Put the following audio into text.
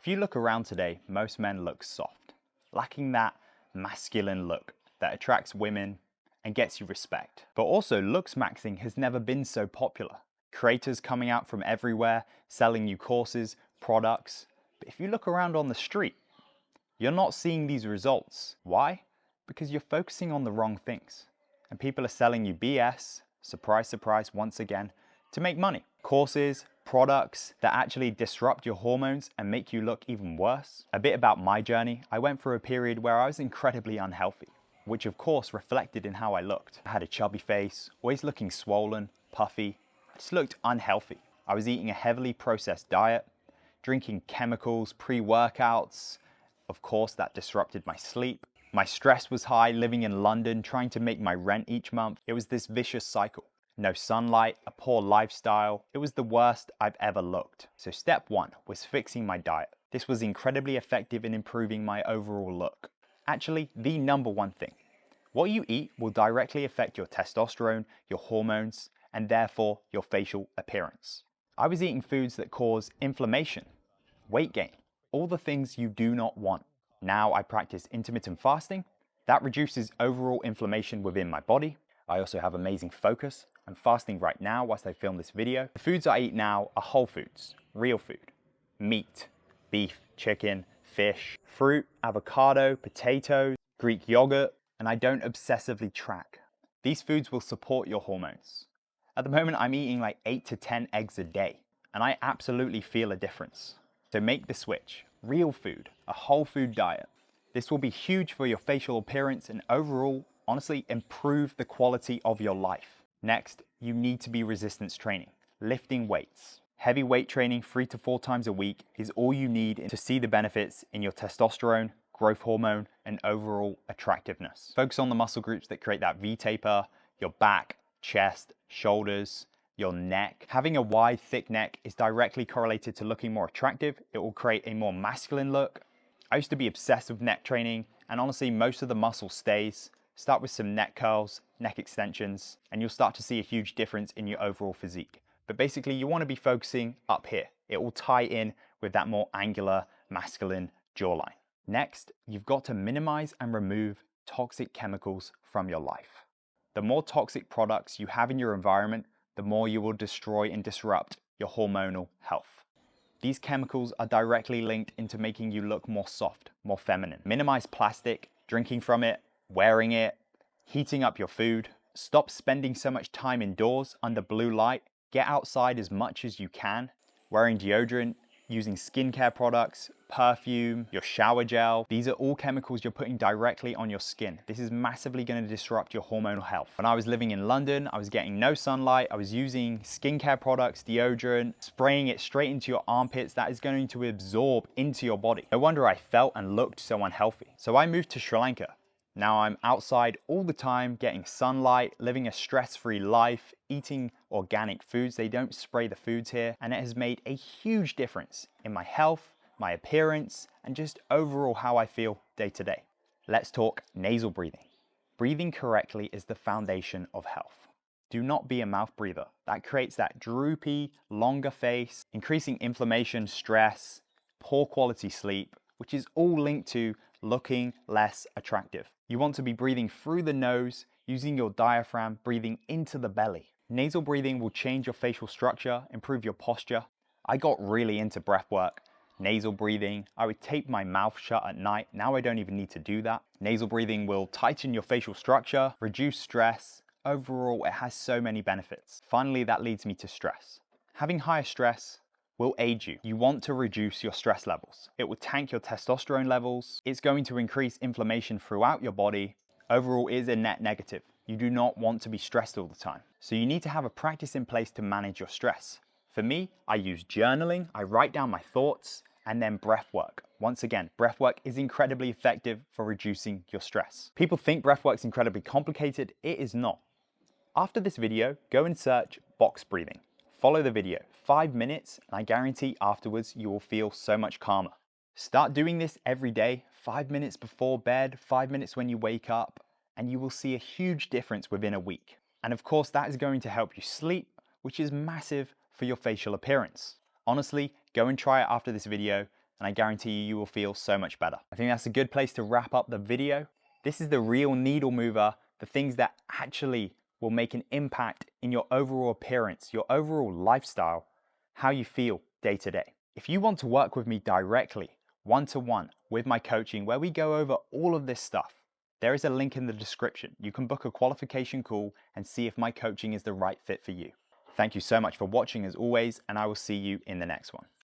If you look around today, most men look soft, lacking that masculine look that attracts women and gets you respect. But also, Looksmaxxing has never been so popular. Creators coming out from everywhere, selling you courses, products. But if you look around on the street, you're not seeing these results. Why? Because you're focusing on the wrong things. And people are selling you BS, surprise, surprise, once again, to make money. Courses, products that actually disrupt your hormones and make you look even worse. A bit about my journey. I went through a period where I was incredibly unhealthy, which of course reflected in how I looked. I had a chubby face, always looking swollen, puffy. I just looked unhealthy. I was eating a heavily processed diet, drinking chemicals, pre-workouts. Of course, that disrupted my sleep. My stress was high, living in London, trying to make my rent each month. It was this vicious cycle. No sunlight, a poor lifestyle. It was the worst I've ever looked. So step one was fixing my diet. This was incredibly effective in improving my overall look. Actually, the number one thing. What you eat will directly affect your testosterone, your hormones, and therefore your facial appearance. I was eating foods that cause inflammation, weight gain, all the things you do not want. Now I practice intermittent fasting. That reduces overall inflammation within my body. I also have amazing focus. I'm fasting right now whilst I film this video. The foods I eat now are whole foods, real food, meat, beef, chicken, fish, fruit, avocado, potatoes, Greek yogurt, and I don't obsessively track. These foods will support your hormones. At the moment, I'm eating like 8 to 10 eggs a day, and I absolutely feel a difference. So make the switch. Real food, a whole food diet. This will be huge for your facial appearance and overall, honestly, improve the quality of your life. Next, you need to be resistance training, lifting weights. Heavy weight training 3 to 4 times a week is all you need to see the benefits in your testosterone, growth hormone, and overall attractiveness. Focus on the muscle groups that create that V-taper, your back, chest, shoulders, your neck. Having a wide, thick neck is directly correlated to looking more attractive. It will create a more masculine look. I used to be obsessed with neck training, and honestly, most of the muscle stays. Start with some neck curls, neck extensions, and you'll start to see a huge difference in your overall physique. But basically, you want to be focusing up here. It will tie in with that more angular, masculine jawline. Next, you've got to minimize and remove toxic chemicals from your life. The more toxic products you have in your environment, the more you will destroy and disrupt your hormonal health. These chemicals are directly linked into making you look more soft, more feminine. Minimize plastic, drinking from it, wearing it, heating up your food. Stop spending so much time indoors under blue light. Get outside as much as you can. Wearing deodorant, using skincare products, perfume, your shower gel. These are all chemicals you're putting directly on your skin. This is massively going to disrupt your hormonal health. When I was living in London, I was getting no sunlight. I was using skincare products, deodorant, spraying it straight into your armpits. That is going to absorb into your body. No wonder I felt and looked so unhealthy. So I moved to Sri Lanka. Now I'm outside all the time, getting sunlight, living a stress-free life, eating organic foods. They don't spray the foods here, and it has made a huge difference in my health, my appearance, and just overall how I feel day to day. Let's talk nasal breathing. Breathing correctly is the foundation of health. Do not be a mouth breather. That creates that droopy, longer face, increasing inflammation, stress, poor quality sleep, which is all linked to looking less attractive. You want to be breathing through the nose, using your diaphragm, breathing into the belly. Nasal breathing will change your facial structure, improve your posture. I got really into breath work, nasal breathing. I would tape my mouth shut at night. Now I don't even need to do that. Nasal breathing will tighten your facial structure, reduce stress. Overall, it has so many benefits. Finally, that leads me to stress. Having higher stress will aid you. You want to reduce your stress levels. It will tank your testosterone levels. It's going to increase inflammation throughout your body. Overall, it is a net negative. You do not want to be stressed all the time. So you need to have a practice in place to manage your stress. For me, I use journaling. I write down my thoughts and then breath work. Once again, breath work is incredibly effective for reducing your stress. People think breath work is incredibly complicated. It is not. After this video, go and search box breathing. Follow the video, 5 minutes, and I guarantee afterwards you will feel so much calmer. Start doing this every day, 5 minutes before bed, 5 minutes when you wake up, and you will see a huge difference within a week. And of course, that is going to help you sleep, which is massive for your facial appearance. Honestly, go and try it after this video. and I guarantee you will feel so much better. I think that's a good place to wrap up the video. This is the real needle mover, the things that actually will make an impact in your overall appearance, your overall lifestyle, how you feel day to day. If you want to work with me directly, one-to-one, with my coaching, where we go over all of this stuff, there is a link in the description. You can book a qualification call and see if my coaching is the right fit for you. Thank you so much for watching as always, and I will see you in the next one.